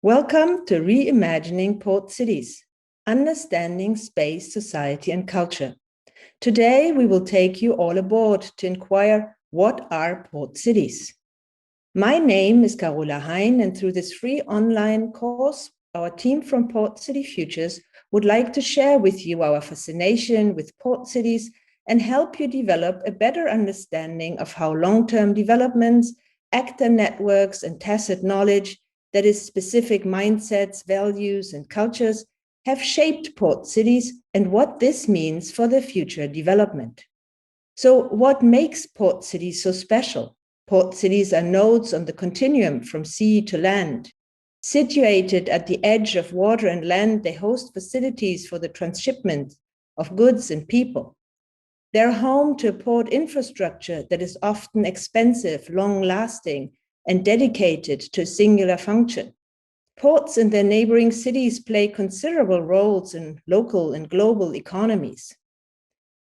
Welcome to Reimagining Port Cities, Understanding Space, Society and Culture. Today, we will take you all aboard to inquire, what are port cities? My name is Carola Hein, and through this free online course, our team from Port City Futures would like to share with you our fascination with port cities and help you develop a better understanding of how long-term developments, actor networks, and tacit knowledge, that is, specific mindsets, values, and cultures, have shaped port cities and what this means for their future development. So, what makes port cities so special? Port cities are nodes on the continuum from sea to land. Situated at the edge of water and land, they host facilities for the transshipment of goods and people. They're home to a port infrastructure that is often expensive, long-lasting, and dedicated to a singular function. Ports and their neighboring cities play considerable roles in local and global economies.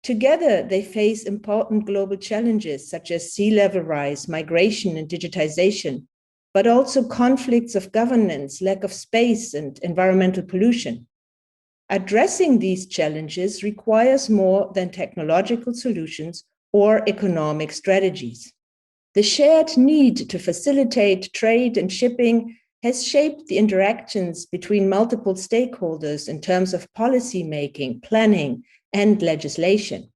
Together, they face important global challenges such as sea level rise, migration, and digitization, but also conflicts of governance, lack of space, and environmental pollution. Addressing these challenges requires more than technological solutions or economic strategies. The shared need to facilitate trade and shipping has shaped the interactions between multiple stakeholders in terms of policy making, planning, and legislation.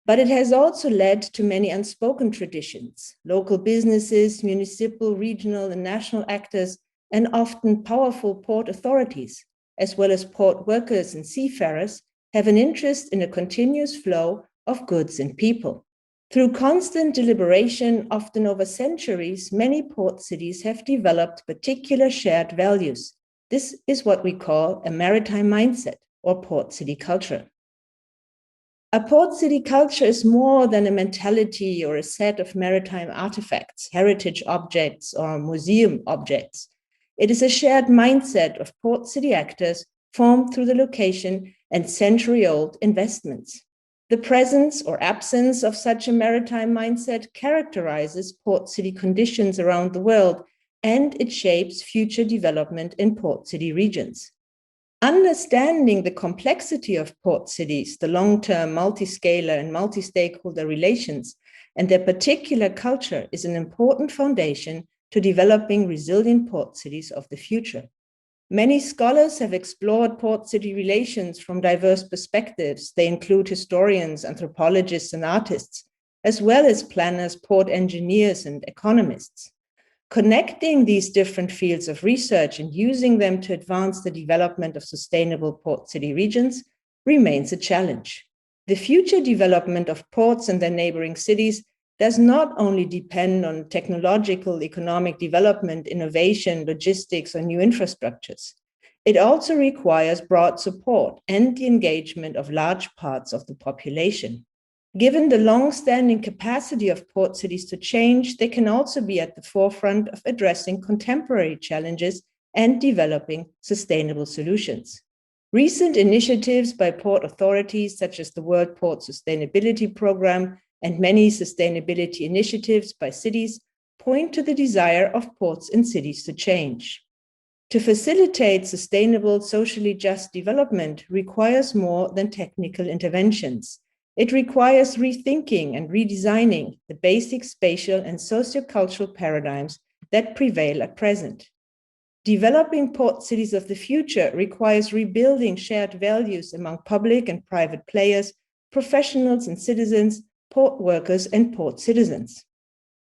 But it has also led to many unspoken traditions. Local businesses, municipal, regional, and national actors, and often powerful port authorities, as well as port workers and seafarers, have an interest in a continuous flow of goods and people. Through constant deliberation, often over centuries, many port cities have developed particular shared values. This is what we call a maritime mindset or port city culture. A port city culture is more than a mentality or a set of maritime artifacts, heritage objects, or museum objects. It is a shared mindset of port city actors formed through the location and century-old investments. The presence or absence of such a maritime mindset characterizes port city conditions around the world, and it shapes future development in port city regions. Understanding the complexity of port cities, the long-term multi-scalar and multi-stakeholder relations, and their particular culture is an important foundation to developing resilient port cities of the future. Many scholars have explored port city relations from diverse perspectives. They include historians, anthropologists, and artists, as well as planners, port engineers, and economists. Connecting these different fields of research and using them to advance the development of sustainable port city regions remains a challenge. The future development of ports and their neighboring cities does not only depend on technological, economic development, innovation, logistics, or new infrastructures. It also requires broad support and the engagement of large parts of the population. Given the long-standing capacity of port cities to change, they can also be at the forefront of addressing contemporary challenges and developing sustainable solutions. Recent initiatives by port authorities, such as the World Port Sustainability Programme and many sustainability initiatives by cities, point to the desire of ports and cities to change. To facilitate sustainable, socially just development requires more than technical interventions. It requires rethinking and redesigning the basic spatial and sociocultural paradigms that prevail at present. Developing port cities of the future requires rebuilding shared values among public and private players, professionals and citizens, port workers and port citizens.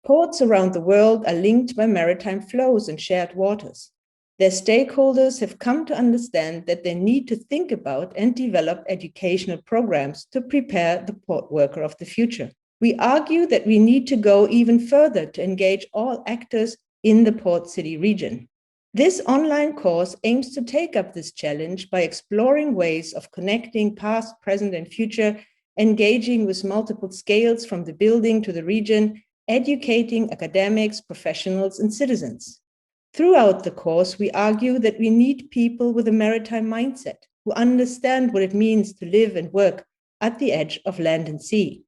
Ports around the world are linked by maritime flows and shared waters. Their stakeholders have come to understand that they need to think about and develop educational programs to prepare the port worker of the future. We argue that we need to go even further to engage all actors in the port city region. This online course aims to take up this challenge by exploring ways of connecting past, present, and future, engaging with multiple scales from the building to the region, educating academics, professionals, and citizens. Throughout the course, we argue that we need people with a maritime mindset who understand what it means to live and work at the edge of land and sea.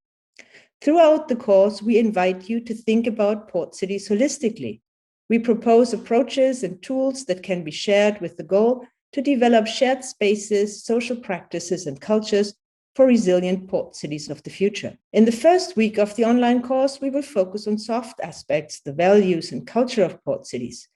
Throughout the course, we invite you to think about port cities holistically. We propose approaches and tools that can be shared with the goal to develop shared spaces, social practices, and cultures for resilient port cities of the future. In the first week of the online course, we will focus on soft aspects, the values and culture of port cities.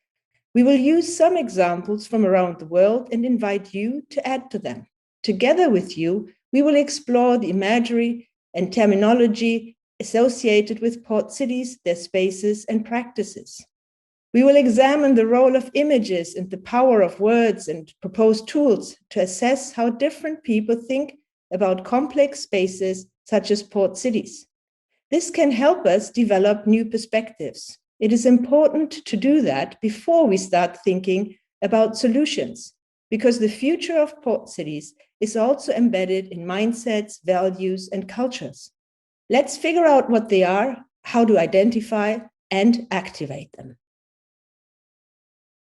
We will use some examples from around the world and invite you to add to them. Together with you, we will explore the imagery and terminology associated with port cities, their spaces and practices. We will examine the role of images and the power of words and propose tools to assess how different people think about complex spaces such as port cities. This can help us develop new perspectives. It is important to do that before we start thinking about solutions, because the future of port cities is also embedded in mindsets, values, and cultures. Let's figure out what they are, how to identify and activate them.